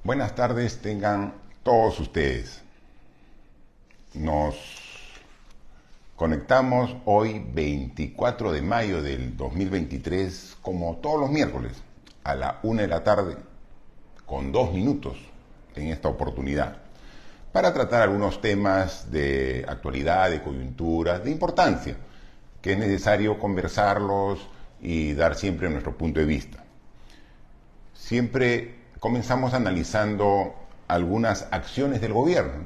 Buenas tardes tengan todos ustedes. Nos conectamos hoy 24 de mayo del 2023 como todos los miércoles a la 1 de la tarde con 2 minutos en esta oportunidad para tratar algunos temas de actualidad, de coyuntura, de importancia, que es necesario conversarlos y dar siempre nuestro punto de vista. Siempre comenzamos analizando algunas acciones del gobierno.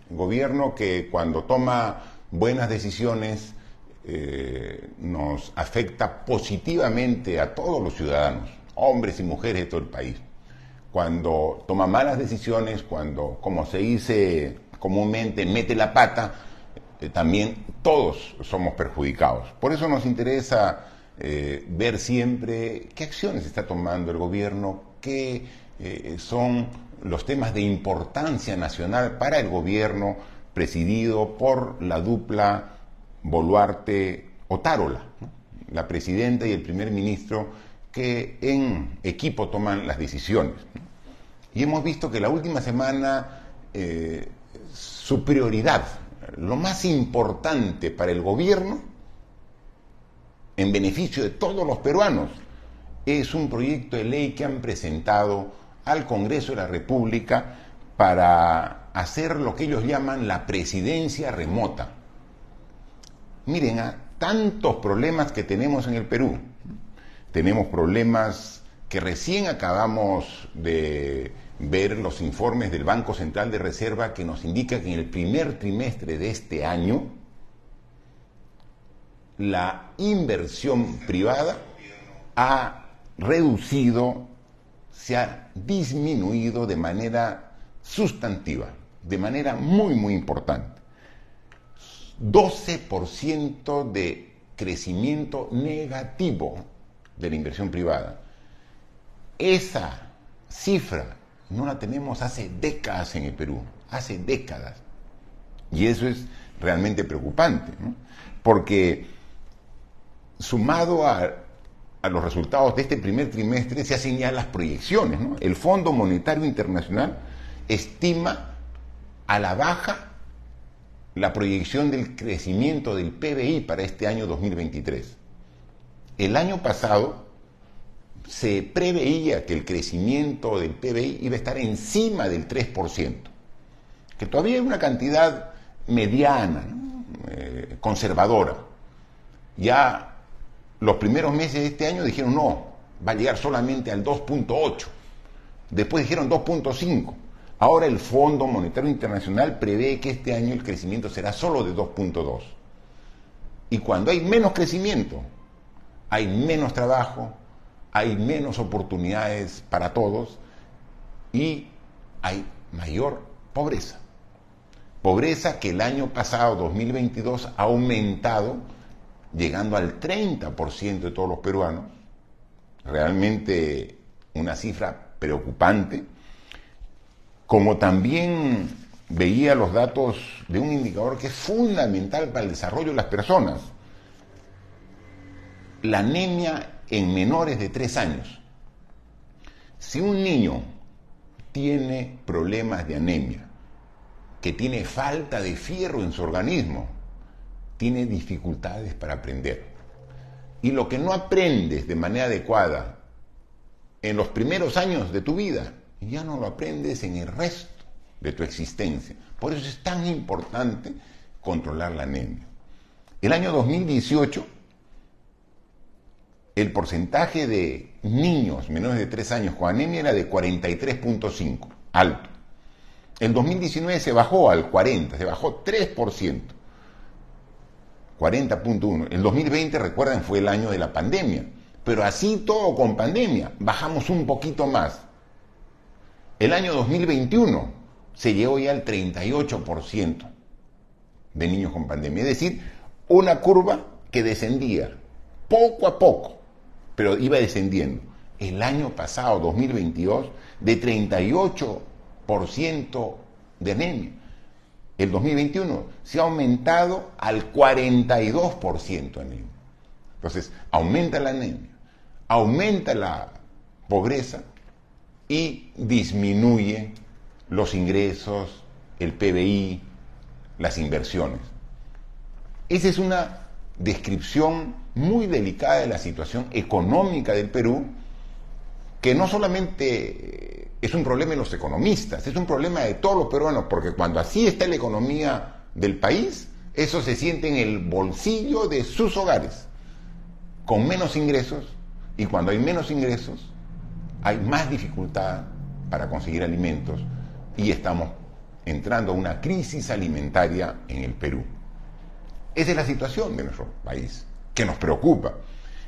El gobierno que cuando toma buenas decisiones nos afecta positivamente a todos los ciudadanos, hombres y mujeres de todo el país. Cuando toma malas decisiones, cuando, como se dice comúnmente, mete la pata, también todos somos perjudicados. Por eso nos interesa ver siempre qué acciones está tomando el gobierno, qué son los temas de importancia nacional para el gobierno presidido por la dupla Boluarte-Otárola, ¿no? La presidenta y el primer ministro que en equipo toman las decisiones, ¿no? Y hemos visto que la última semana su prioridad, lo más importante para el gobierno, en beneficio de todos los peruanos, es un proyecto de ley que han presentado al Congreso de la República para hacer lo que ellos llaman la presidencia remota. Miren, tantos problemas que tenemos en el Perú. Tenemos problemas que recién acabamos de ver los informes del Banco Central de Reserva que nos indica que en el primer trimestre de este año la inversión privada ha reducido, se ha disminuido de manera sustantiva, de manera muy importante. 12% de crecimiento negativo de la inversión privada. Esa cifra no la tenemos hace décadas en el Perú, hace décadas. Y eso es realmente preocupante, ¿no? Porque sumado a los resultados de este primer trimestre se hacen ya las proyecciones, ¿no? El Fondo Monetario Internacional estima a la baja la proyección del crecimiento del PBI para este año 2023. El año pasado se preveía que el crecimiento del PBI iba a estar encima del 3%, que todavía es una cantidad mediana, ¿no? Conservadora. Ya los primeros meses de este año dijeron no, va a llegar solamente al 2.8, después dijeron 2.5, ahora el Fondo Monetario Internacional prevé que este año el crecimiento será solo de 2.2. Y cuando hay menos crecimiento, hay menos trabajo, hay menos oportunidades para todos y hay mayor pobreza. Pobreza que el año pasado, 2022, ha aumentado, llegando al 30% de todos los peruanos. Realmente una cifra preocupante. Como también veía los datos de un indicador que es fundamental para el desarrollo de las personas, la anemia en menores de 3 años. Si un niño tiene problemas de anemia, que tiene falta de fierro en su organismo, tiene dificultades para aprender. Y lo que no aprendes de manera adecuada en los primeros años de tu vida, ya no lo aprendes en el resto de tu existencia. Por eso es tan importante controlar la anemia. El año 2018, el porcentaje de niños menores de 3 años con anemia era de 43.5, alto. El 2019 se bajó al 40, se bajó 3%, 40.1. El 2020, recuerden, fue el año de la pandemia, pero así todo con pandemia, bajamos un poquito más. El año 2021 se llegó ya al 38% de niños con pandemia, es decir, una curva que descendía poco a poco, pero iba descendiendo. El año pasado, 2022, de 38% de anemia. El 2021 se ha aumentado al 42% de anemia. Entonces, aumenta la anemia, aumenta la pobreza y disminuye los ingresos, el PBI, las inversiones. Esa es una descripción muy delicada de la situación económica del Perú, que no solamente es un problema de los economistas, es un problema de todos los peruanos, porque cuando así está la economía del país, eso se siente en el bolsillo de sus hogares, con menos ingresos, y cuando hay menos ingresos, hay más dificultad para conseguir alimentos, y estamos entrando a una crisis alimentaria en el Perú. Esa es la situación de nuestro país, que nos preocupa.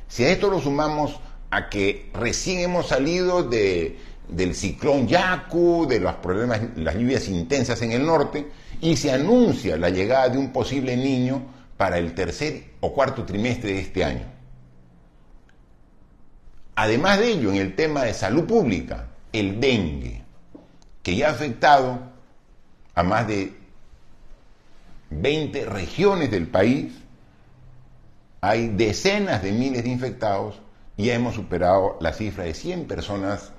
Si a esto lo sumamos a que recién hemos salido del ciclón Yaku, de los problemas, las lluvias intensas en el norte, y se anuncia la llegada de un posible niño para el tercer o cuarto trimestre de este año. Además de ello, en el tema de salud pública, el dengue, que ya ha afectado a más de 20 regiones del país, hay decenas de miles de infectados y ya hemos superado la cifra de 100 personas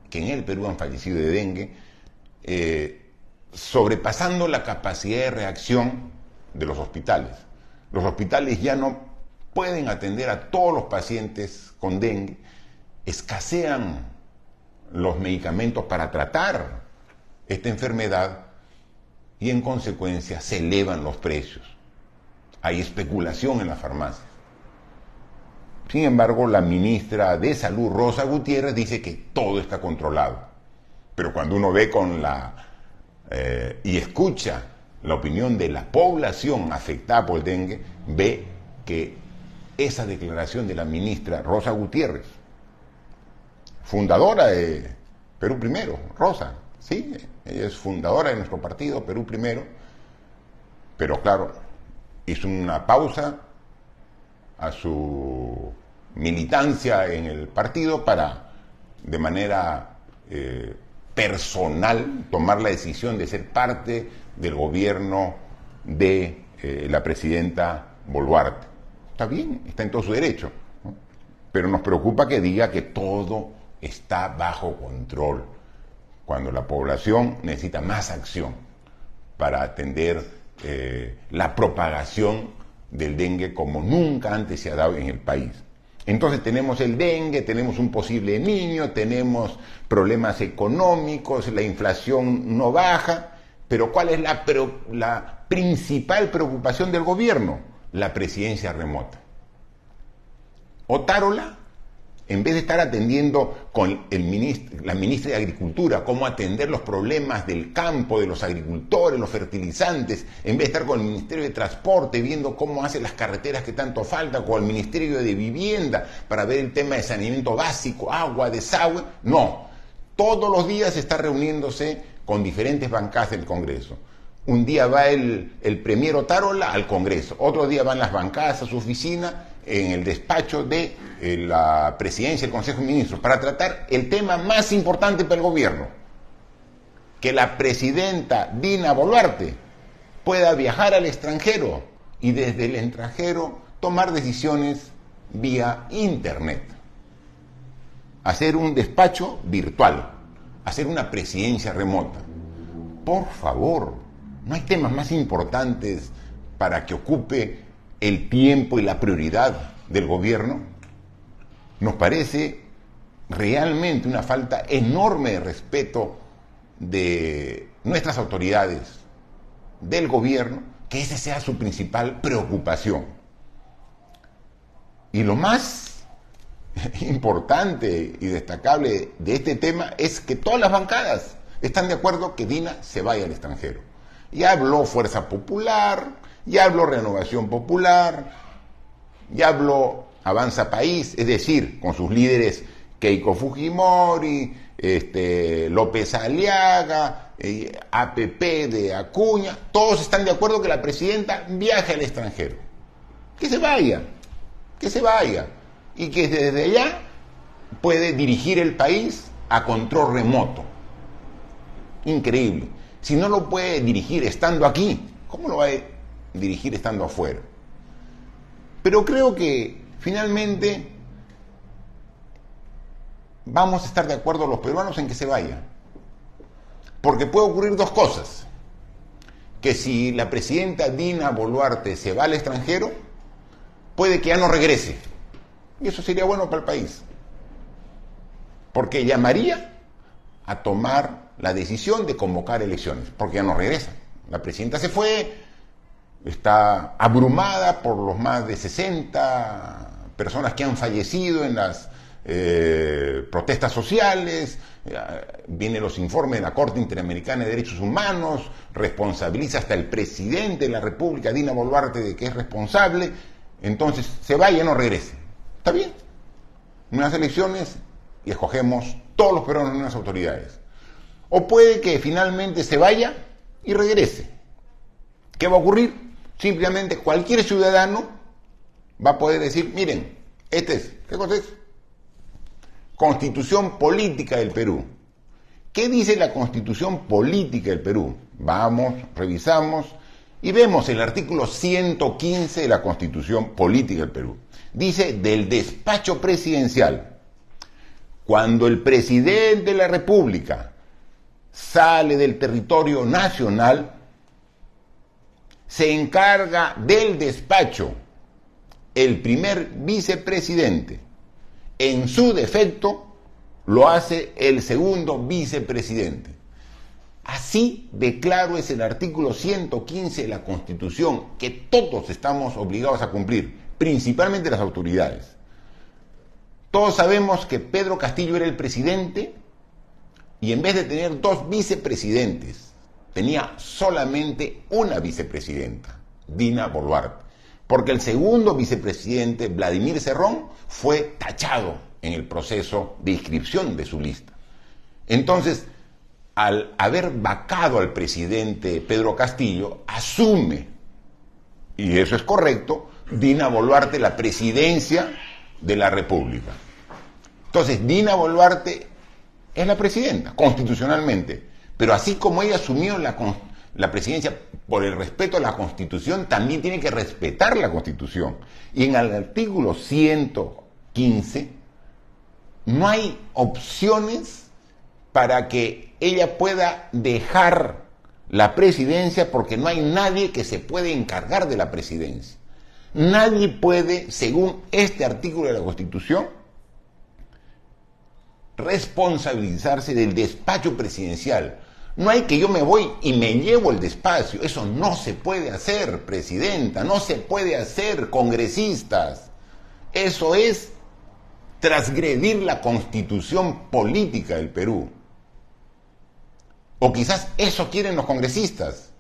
que en el Perú han fallecido de dengue, sobrepasando la capacidad de reacción de los hospitales. Los hospitales ya no pueden atender a todos los pacientes con dengue, escasean los medicamentos para tratar esta enfermedad y en consecuencia se elevan los precios. Hay especulación en las farmacias. Sin embargo, la ministra de Salud, Rosa Gutiérrez, dice que todo está controlado. Pero cuando uno ve y escucha la opinión de la población afectada por el dengue, ve que esa declaración de la ministra Rosa Gutiérrez, fundadora de Perú Primero, Rosa, sí, ella es fundadora de nuestro partido, Perú Primero, pero claro, hizo una pausa a su militancia en el partido para, de manera personal, tomar la decisión de ser parte del gobierno de la presidenta Boluarte. Está bien, está en todo su derecho, ¿no? Pero nos preocupa que diga que todo está bajo control, cuando la población necesita más acción para atender la propagación del dengue como nunca antes se ha dado en el país. Entonces tenemos el dengue, tenemos un posible niño, tenemos problemas económicos, la inflación no baja, pero ¿cuál es la principal preocupación del gobierno? La presidencia remota. Otárola, en vez de estar atendiendo con la ministra de Agricultura, cómo atender los problemas del campo, de los agricultores, los fertilizantes, en vez de estar con el Ministerio de Transporte, viendo cómo hace las carreteras que tanto falta, con el Ministerio de Vivienda, para ver el tema de saneamiento básico, agua, desagüe, no. Todos los días está reuniéndose con diferentes bancadas del Congreso. Un día va el premier Otárola al Congreso, otro día van las bancadas a su oficina, en el despacho de la presidencia del Consejo de Ministros, para tratar el tema más importante para el gobierno, que la presidenta Dina Boluarte pueda viajar al extranjero y desde el extranjero tomar decisiones vía internet, hacer un despacho virtual, hacer una presidencia remota. Por favor, no hay temas más importantes para que ocupe el tiempo y la prioridad del gobierno. Nos parece realmente una falta enorme de respeto de nuestras autoridades, del gobierno, que esa sea su principal preocupación. Y lo más importante y destacable de este tema es que todas las bancadas están de acuerdo que Dina se vaya al extranjero. Ya habló Fuerza Popular, ya habló Renovación Popular, ya habló Avanza País, es decir, con sus líderes Keiko Fujimori, López Aliaga, APP de Acuña, todos están de acuerdo que la presidenta viaje al extranjero. Que se vaya, y que desde allá puede dirigir el país a control remoto. Increíble. Si no lo puede dirigir estando aquí, ¿cómo lo va a dirigir estando afuera? Pero creo que finalmente vamos a estar de acuerdo los peruanos en que se vaya. Porque puede ocurrir dos cosas. Que si la presidenta Dina Boluarte se va al extranjero, puede que ya no regrese. Y eso sería bueno para el país. Porque llamaría a tomar la decisión de convocar elecciones, porque ya no regresa. La presidenta se fue, está abrumada por los más de 60 personas que han fallecido en las protestas sociales, vienen los informes de la Corte Interamericana de Derechos Humanos, responsabiliza hasta el presidente de la República, Dina Boluarte, de que es responsable, entonces se va y ya no regrese. ¿Está bien? Unas elecciones y escogemos todos los peruanos en unas autoridades. O puede que finalmente se vaya y regrese. ¿Qué va a ocurrir? Simplemente cualquier ciudadano va a poder decir, miren, ¿qué cosa es? Constitución Política del Perú. ¿Qué dice la Constitución Política del Perú? Vamos, revisamos y vemos el artículo 115 de la Constitución Política del Perú. Dice del despacho presidencial. Cuando el presidente de la República sale del territorio nacional, se encarga del despacho el primer vicepresidente. En su defecto, lo hace el segundo vicepresidente. Así de claro es el artículo 115 de la Constitución, que todos estamos obligados a cumplir, principalmente las autoridades. Todos sabemos que Pedro Castillo era el presidente y en vez de tener dos vicepresidentes, tenía solamente una vicepresidenta, Dina Boluarte, porque el segundo vicepresidente, Vladimir Cerrón, fue tachado en el proceso de inscripción de su lista. Entonces, al haber vacado al presidente Pedro Castillo, asume, y eso es correcto, Dina Boluarte la presidencia de la República. Entonces, Dina Boluarte es la presidenta, constitucionalmente, pero así como ella asumió la presidencia por el respeto a la Constitución, también tiene que respetar la Constitución. Y en el artículo 115 no hay opciones para que ella pueda dejar la presidencia porque no hay nadie que se puede encargar de la presidencia. Nadie puede, según este artículo de la Constitución, responsabilizarse del despacho presidencial. No hay que yo me voy y me llevo el despacho. Eso no se puede hacer, presidenta. No se puede hacer, congresistas. Eso es transgredir la Constitución política del Perú. O quizás eso quieren los congresistas.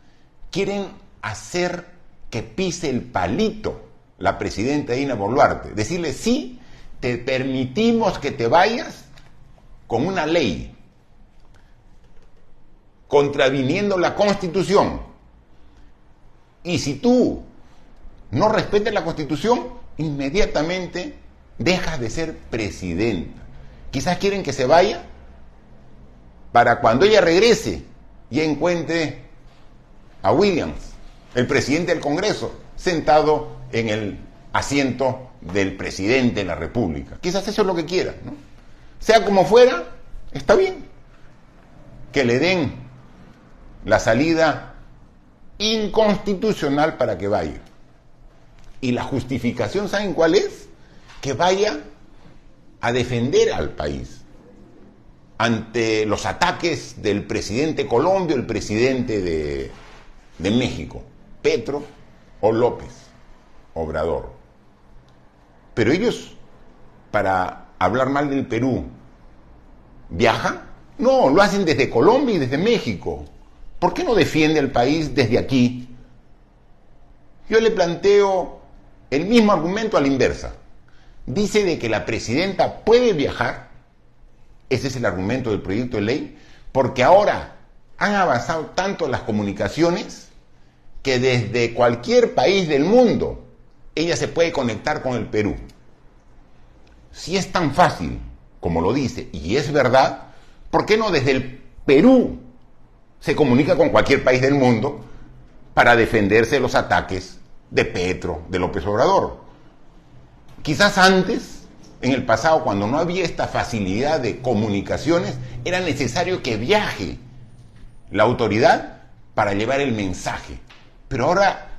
Quieren hacer que pise el palito la presidenta Dina Boluarte. Decirle, sí, te permitimos que te vayas con una ley, contraviniendo la Constitución. Y si tú no respetas la Constitución, inmediatamente dejas de ser presidenta. Quizás quieren que se vaya para cuando ella regrese y encuentre a Williams, el presidente del Congreso, sentado en el asiento del presidente de la República. Quizás eso es lo que quiera, ¿no? Sea como fuera, está bien que le den la salida inconstitucional para que vaya. Y la justificación, ¿saben cuál es? Que vaya a defender al país ante los ataques del presidente Colombia, el presidente de México, Petro o López Obrador. Pero ellos, para hablar mal del Perú, ¿viajan? No, lo hacen desde Colombia y desde México. ¿Por qué no defiende al país desde aquí? Yo le planteo el mismo argumento a la inversa. Dice de que la presidenta puede viajar, ese es el argumento del proyecto de ley, porque ahora han avanzado tanto las comunicaciones que desde cualquier país del mundo ella se puede conectar con el Perú. Si es tan fácil como lo dice, y es verdad, ¿por qué no desde el Perú se comunica con cualquier país del mundo para defenderse de los ataques de Petro, de López Obrador? Quizás antes en el pasado, cuando no había esta facilidad de comunicaciones, era necesario que viaje la autoridad para llevar el mensaje. Pero ahora,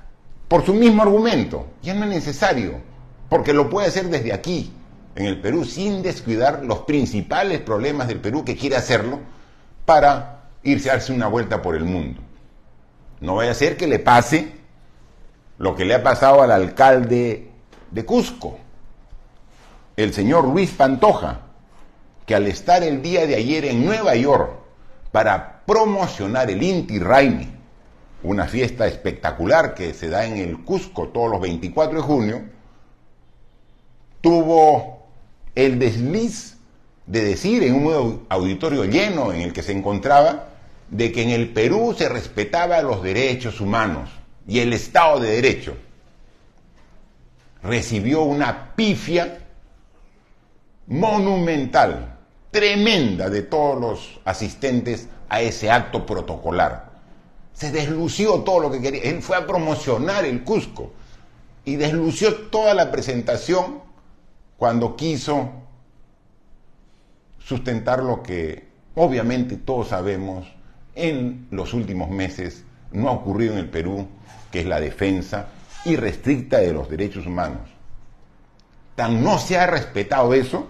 por su mismo argumento, ya no es necesario, porque lo puede hacer desde aquí, en el Perú, sin descuidar los principales problemas del Perú, que quiere hacerlo para irse a darse una vuelta por el mundo. No vaya a ser que le pase lo que le ha pasado al alcalde de Cusco, el señor Luis Pantoja, que al estar el día de ayer en Nueva York para promocionar el Inti Raymi, una fiesta espectacular que se da en el Cusco todos los 24 de junio, tuvo el desliz de decir en un auditorio lleno en el que se encontraba de que en el Perú se respetaba los derechos humanos y el Estado de Derecho. Recibió una pifia monumental, tremenda, de todos los asistentes a ese acto protocolar. Se deslució todo lo que quería. Él fue a promocionar el Cusco y deslució toda la presentación cuando quiso sustentar lo que obviamente todos sabemos en los últimos meses no ha ocurrido en el Perú, que es la defensa irrestricta de los derechos humanos. Tan no se ha respetado eso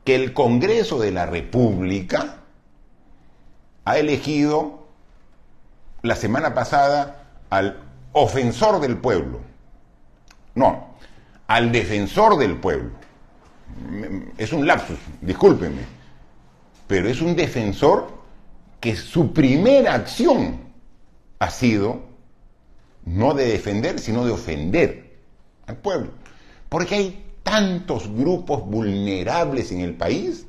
que el Congreso de la República ha elegido la semana pasada al ofensor del pueblo. No, al defensor del pueblo. Es un lapsus, discúlpenme, pero es un defensor que su primera acción ha sido no de defender, sino de ofender al pueblo. Porque hay tantos grupos vulnerables en el país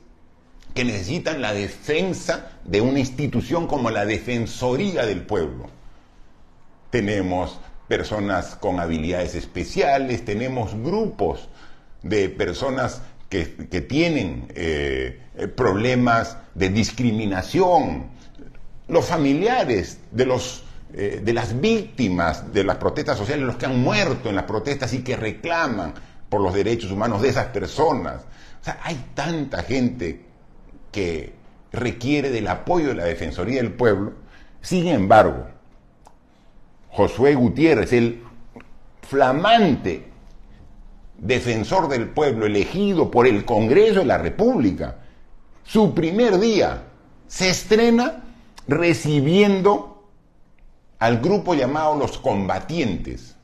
que necesitan la defensa de una institución como la Defensoría del Pueblo. Tenemos personas con habilidades especiales, tenemos grupos de personas que tienen problemas de discriminación, los familiares de las víctimas de las protestas sociales, los que han muerto en las protestas y que reclaman por los derechos humanos de esas personas. O sea, hay tanta gente que requiere del apoyo de la Defensoría del Pueblo. Sin embargo, Josué Gutiérrez, el flamante defensor del pueblo elegido por el Congreso de la República, su primer día se estrena recibiendo al grupo llamado Los Combatientes,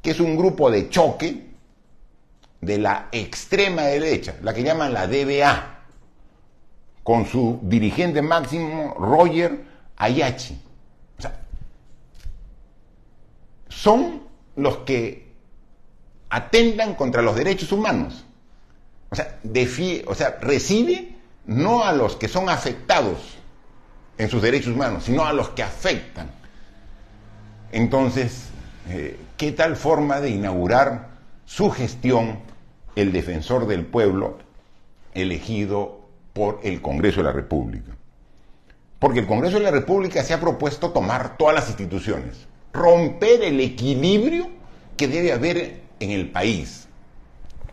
que es un grupo de choque de la extrema derecha, la que llaman la DBA, con su dirigente máximo Roger Ayachi. O sea, son los que atentan contra los derechos humanos. O sea, recibe no a los que son afectados en sus derechos humanos, sino a los que afectan. Entonces, ¿qué tal forma de inaugurar su gestión el defensor del pueblo elegido por el Congreso de la República? Porque el Congreso de la República se ha propuesto tomar todas las instituciones, romper el equilibrio que debe haber en el país,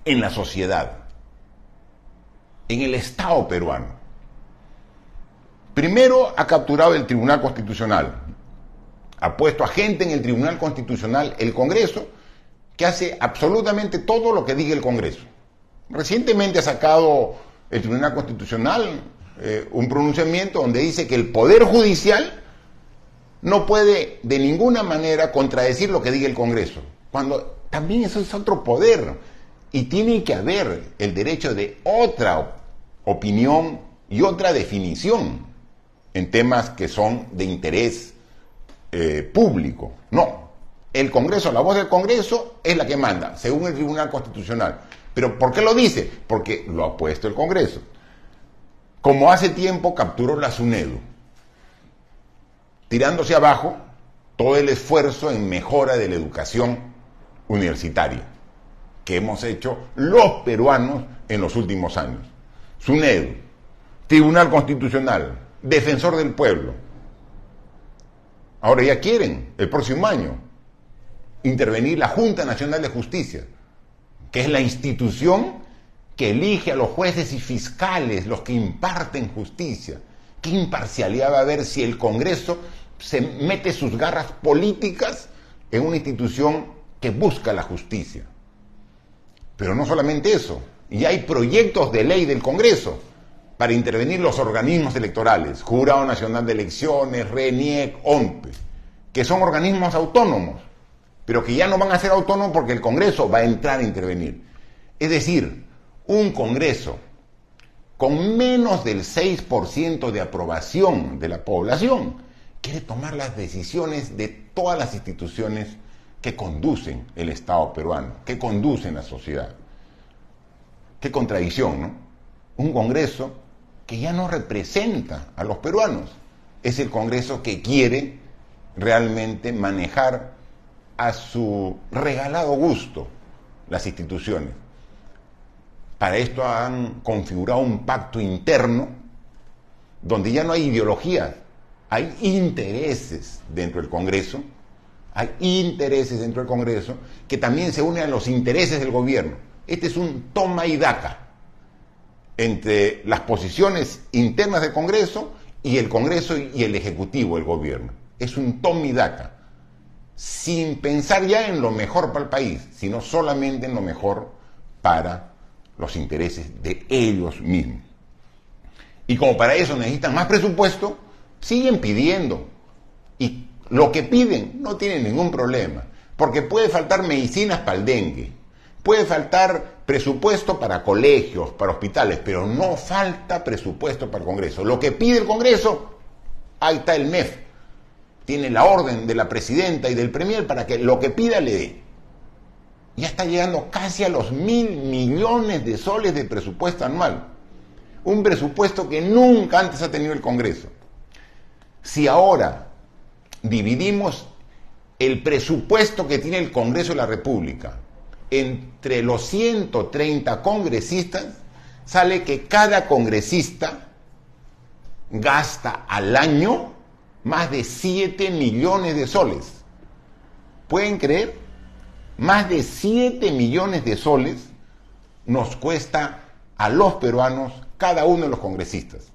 en la sociedad, en el Estado peruano. Primero ha capturado el Tribunal Constitucional, ha puesto a gente en el Tribunal Constitucional, el Congreso, que hace absolutamente todo lo que diga el Congreso. Recientemente ha sacado el Tribunal Constitucional un pronunciamiento donde dice que el Poder Judicial no puede de ninguna manera contradecir lo que diga el Congreso, cuando también eso es otro poder y tiene que haber el derecho de otra opinión y otra definición en temas que son de interés público. No, el Congreso, la voz del Congreso es la que manda, según el Tribunal Constitucional. ¿Pero por qué lo dice? Porque lo ha puesto el Congreso. Como hace tiempo capturó la SUNEDU, tirándose abajo todo el esfuerzo en mejora de la educación universitaria que hemos hecho los peruanos en los últimos años. SUNEDU, Tribunal Constitucional, Defensor del Pueblo. Ahora ya quieren, el próximo año, intervenir la Junta Nacional de Justicia, que es la institución que elige a los jueces y fiscales, los que imparten justicia. ¿Qué imparcialidad va a haber si el Congreso se mete sus garras políticas en una institución que busca la justicia? Pero no solamente eso, ya hay proyectos de ley del Congreso para intervenir los organismos electorales, Jurado Nacional de Elecciones, RENIEC, ONPE, que son organismos autónomos, pero que ya no van a ser autónomos porque el Congreso va a entrar a intervenir. Es decir, un Congreso con menos del 6% de aprobación de la población quiere tomar las decisiones de todas las instituciones que conducen el Estado peruano, que conducen la sociedad. Qué contradicción, ¿no? Un Congreso que ya no representa a los peruanos. Es el Congreso que quiere realmente manejar a su regalado gusto las instituciones. Para esto han configurado un pacto interno donde ya no hay ideologías, hay intereses dentro del Congreso, que también se unen a los intereses del gobierno. Este es un toma y daca entre las posiciones internas del Congreso y el Congreso y el Ejecutivo, el gobierno. Es un toma y daca, sin pensar ya en lo mejor para el país, sino solamente en lo mejor para los intereses de ellos mismos. Y como para eso necesitan más presupuesto, siguen pidiendo. Y lo que piden no tienen ningún problema, porque puede faltar medicinas para el dengue, puede faltar presupuesto para colegios, para hospitales, pero no falta presupuesto para el Congreso. Lo que pide el Congreso, ahí está el MEF, tiene la orden de la presidenta y del premier para que lo que pida le dé. Ya está llegando casi a los 1.000 millones de soles de presupuesto anual. Un presupuesto que nunca antes ha tenido el Congreso. Si ahora dividimos el presupuesto que tiene el Congreso de la República entre los 130 congresistas, sale que cada congresista gasta al año más de 7 millones de soles. ¿Pueden creer? Más de 7 millones de soles nos cuesta a los peruanos cada uno de los congresistas.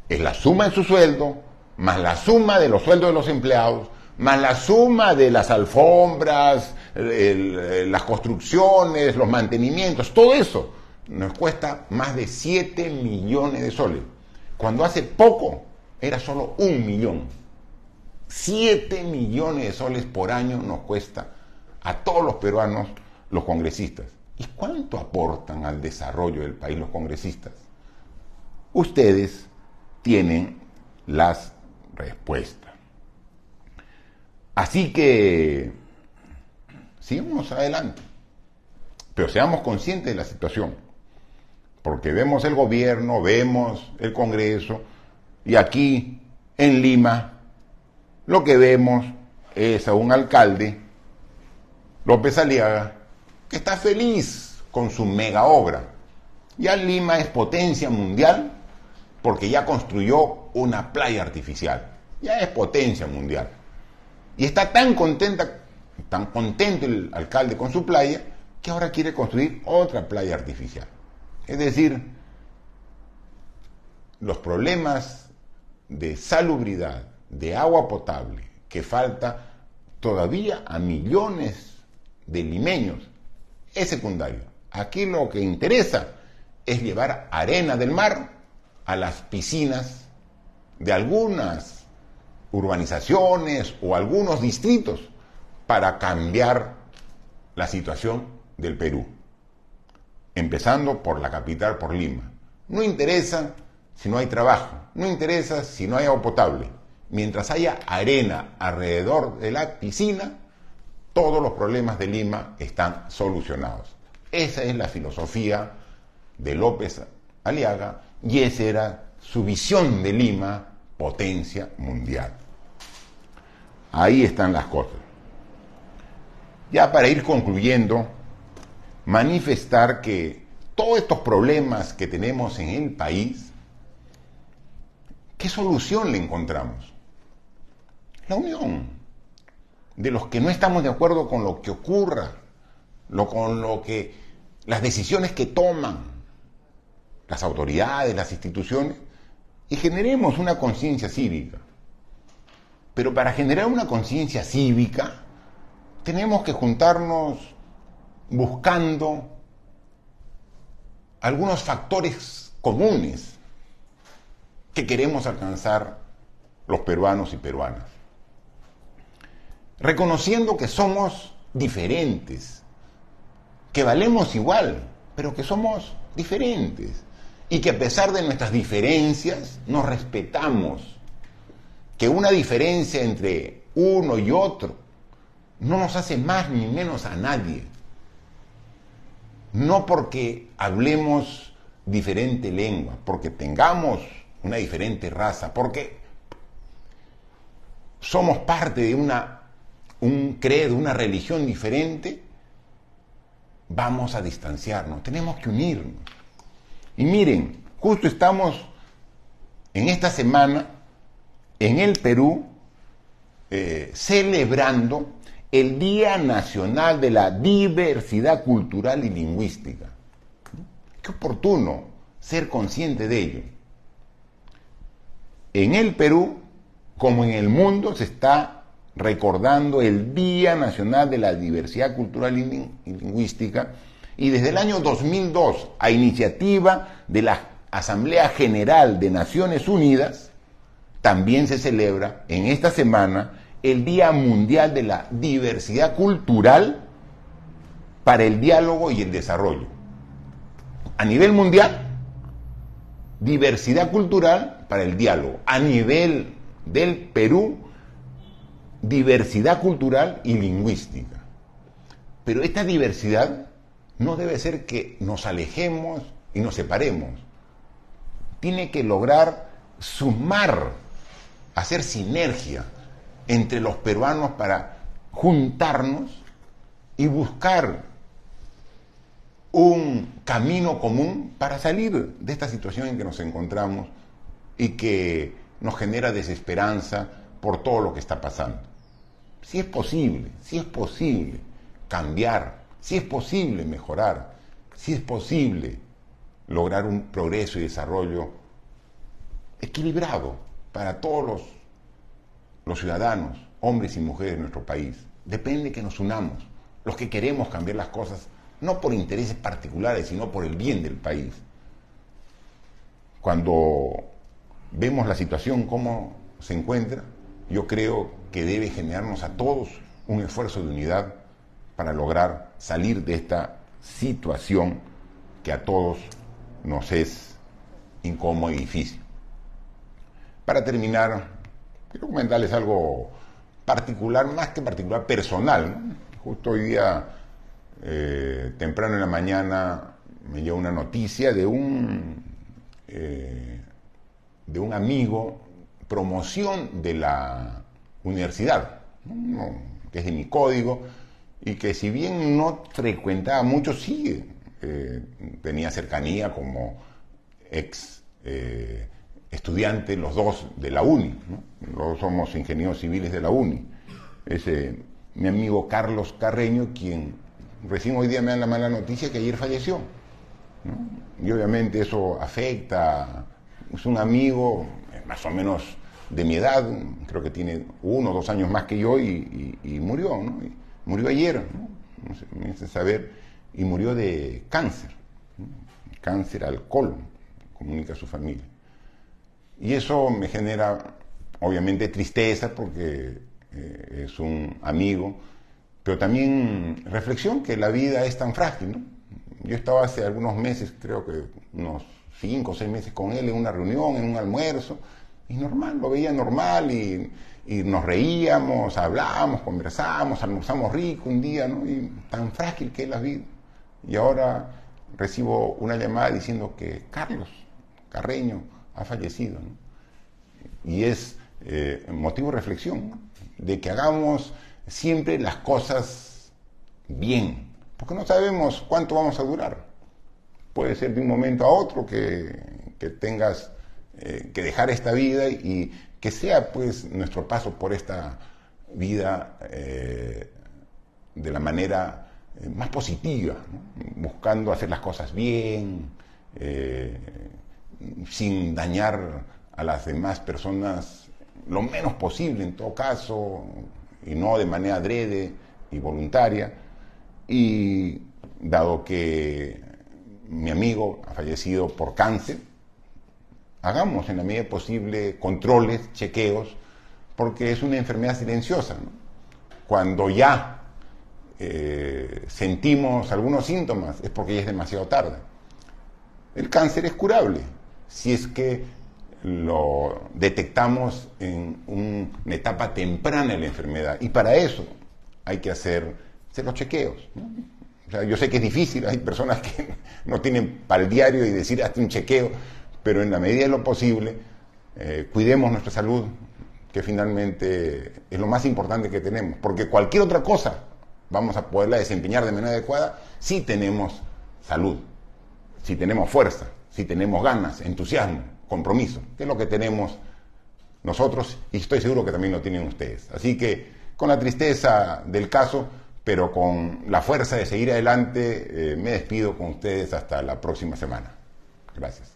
Es la suma de su sueldo, más la suma de los sueldos de los empleados, más la suma de las alfombras, las construcciones, los mantenimientos, todo eso nos cuesta más de 7 millones de soles. Cuando hace poco era solo 1 millón. 7 millones de soles por año nos cuesta a todos los peruanos los congresistas. ¿Y cuánto aportan al desarrollo del país los congresistas? Ustedes tienen las respuestas. Así que sigamos adelante, pero seamos conscientes de la situación, porque vemos el gobierno, vemos el Congreso, y aquí en Lima lo que vemos es a un alcalde, López Aliaga, que está feliz con su mega obra. Ya Lima es potencia mundial porque ya construyó una playa artificial. Ya es potencia mundial. Y está tan contento el alcalde con su playa, que ahora quiere construir otra playa artificial. Es decir, los problemas de salubridad, de agua potable, que falta todavía a millones de limeños, es secundario. Aquí lo que interesa es llevar arena del mar a las piscinas de algunas urbanizaciones o algunos distritos para cambiar la situación del Perú, empezando por la capital, por Lima. No interesa si no hay trabajo, no interesa si no hay agua potable. Mientras haya arena alrededor de la piscina, todos los problemas de Lima están solucionados. Esa es la filosofía de López Aliaga y esa era su visión de Lima, potencia mundial. Ahí están las cosas. Ya para ir concluyendo, manifestar que todos estos problemas que tenemos en el país, ¿qué solución le encontramos? La unión de los que no estamos de acuerdo con lo que ocurra, con lo que las decisiones que toman las autoridades, las instituciones, y generemos una conciencia cívica. Pero para generar una conciencia cívica, tenemos que juntarnos buscando algunos factores comunes que queremos alcanzar los peruanos y peruanas. Reconociendo que somos diferentes, que valemos igual, pero que somos diferentes y que a pesar de nuestras diferencias nos respetamos, que una diferencia entre uno y otro no nos hace más ni menos a nadie. No porque hablemos diferente lengua, porque tengamos una diferente raza, porque somos parte de un credo, una religión diferente, vamos a distanciarnos. Tenemos que unirnos. Y miren, justo estamos en esta semana en el Perú celebrando el Día Nacional de la Diversidad Cultural y Lingüística. Qué oportuno ser consciente de ello. En el Perú, como en el mundo, se está recordando el Día Nacional de la Diversidad Cultural y Lingüística, y desde el año 2002, a iniciativa de la Asamblea General de Naciones Unidas, también se celebra en esta semana el Día Mundial de la Diversidad Cultural para el Diálogo y el Desarrollo. A nivel mundial, diversidad cultural para el diálogo. A nivel del Perú, diversidad cultural y lingüística. Pero esta diversidad no debe ser que nos alejemos y nos separemos. Tiene que lograr sumar, hacer sinergia entre los peruanos para juntarnos y buscar un camino común para salir de esta situación en que nos encontramos y que nos genera desesperanza por todo lo que está pasando. Si es posible cambiar, si es posible mejorar, si es posible lograr un progreso y desarrollo equilibrado para todos los ciudadanos, hombres y mujeres de nuestro país. Depende que nos unamos, los que queremos cambiar las cosas, no por intereses particulares, sino por el bien del país. Cuando vemos la situación, cómo se encuentra, yo creo que debe generarnos a todos un esfuerzo de unidad para lograr salir de esta situación que a todos nos es incómodo y difícil. Para terminar, quiero comentarles algo particular, más que particular, personal, ¿no? Justo hoy día, temprano en la mañana, me llegó una noticia de un amigo, promoción de la universidad, ¿no? Que es de mi código, y que si bien no frecuentaba mucho, sí tenía cercanía como ex estudiantes, los dos de la UNI, ¿no? Los dos somos ingenieros civiles de la UNI. Es mi amigo Carlos Carreño, quien recién hoy día me dan la mala noticia que ayer falleció, ¿no? Y obviamente eso afecta. Es un amigo más o menos de mi edad, creo que tiene 1 o 2 años más que yo, y murió, ¿no? Y murió ayer, ¿no? No sé, me hace saber, y murió de cáncer, ¿no? Cáncer al colon, comunica su familia. Y eso me genera, obviamente, tristeza porque es un amigo, pero también reflexión que la vida es tan frágil, ¿no? Yo estaba hace algunos meses, creo que unos 5 o 6 meses con él en una reunión, en un almuerzo, y normal, lo veía normal, y nos reíamos, hablábamos, conversábamos, almorzamos rico un día, ¿no? Y tan frágil que es la vida. Y ahora recibo una llamada diciendo que Carlos Carreño ha fallecido, ¿no? Y es motivo de reflexión, ¿no? De que hagamos siempre las cosas bien, porque no sabemos cuánto vamos a durar. Puede ser de un momento a otro que tengas que dejar esta vida, y que sea pues nuestro paso por esta vida de la manera más positiva, ¿no? Buscando hacer las cosas bien, sin dañar a las demás personas lo menos posible en todo caso, y no de manera adrede y voluntaria. Y dado que mi amigo ha fallecido por cáncer, hagamos en la medida posible controles, chequeos, porque es una enfermedad silenciosa, ¿no? Cuando ya sentimos algunos síntomas es porque ya es demasiado tarde. El cáncer es curable si es que lo detectamos en una etapa temprana de la enfermedad, y para eso hay que hacer los chequeos, ¿no? O sea, yo sé que es difícil, hay personas que no tienen para el diario y decir hazte un chequeo, pero en la medida de lo posible cuidemos nuestra salud, que finalmente es lo más importante que tenemos, porque cualquier otra cosa vamos a poderla desempeñar de manera adecuada si tenemos salud, si tenemos fuerza, si tenemos ganas, entusiasmo, compromiso, que es lo que tenemos nosotros, y estoy seguro que también lo tienen ustedes. Así que con la tristeza del caso, pero con la fuerza de seguir adelante, me despido con ustedes hasta la próxima semana. Gracias.